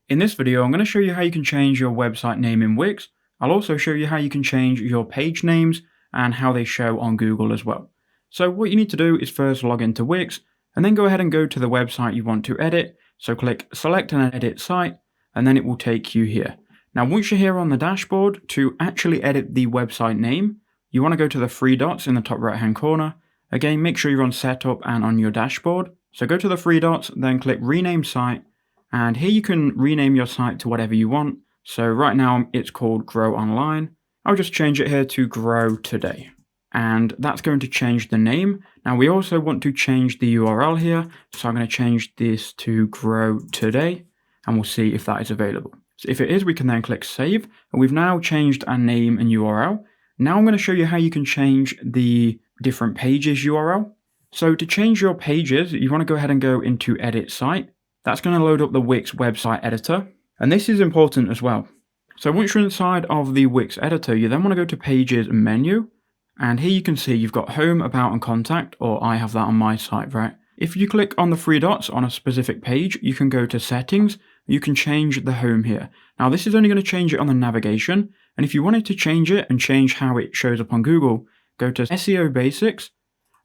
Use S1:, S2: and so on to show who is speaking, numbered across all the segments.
S1: In this video, I'm going to show you how you can change your website name in Wix. I'll also show you how you can change your page names and how they show on Google as well. So what you need to do is first log into Wix and then go ahead and go to the website you want to edit. So click select and edit site, and then it will take you here. Now, once you're here on the dashboard, to actually edit the website name, you want to go to the three dots in the top right hand corner. Again, make sure you're on setup and on your dashboard. So go to the three dots, then click rename site. And here you can rename your site to whatever you want. So right now it's called Grow Online. I'll just change it here to Grow Today. And that's going to change the name. Now we also want to change the URL here. So I'm going to change this to Grow Today, and we'll see if that is available. So if it is, we can then click Save. And we've now changed our name and URL. Now I'm going to show you how you can change the different pages URL. So to change your pages, you want to go ahead and go into Edit Site. That's going to load up the Wix website editor. And this is important as well. So once you're inside of the Wix editor, you then want to go to Pages and Menu. And here you can see you've got Home, About, and Contact, or I have that on my site, right? If you click on the three dots on a specific page, you can go to Settings. You can change the home here. Now this is only going to change it on the navigation. And if you wanted to change it and change how it shows up on Google, go to SEO Basics.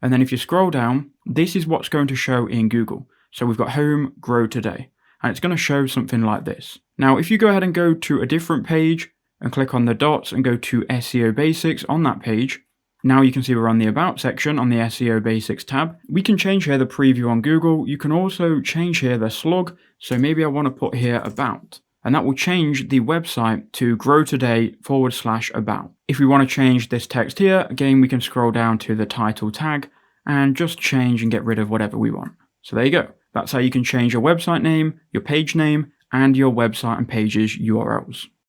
S1: And then if you scroll down, this is what's going to show in Google. So we've got Home, Grow Today, and it's going to show something like this. Now, if you go ahead and go to a different page and click on the dots and go to SEO Basics on that page, now you can see we're on the About section on the SEO Basics tab. We can change here the preview on Google. You can also change here the slug. So maybe I want to put here About, and that will change the website to Grow Today /About. If we want to change this text here, again, we can scroll down to the title tag and just change and get rid of whatever we want. So there you go. That's how you can change your website name, your page name, and your website and pages URLs.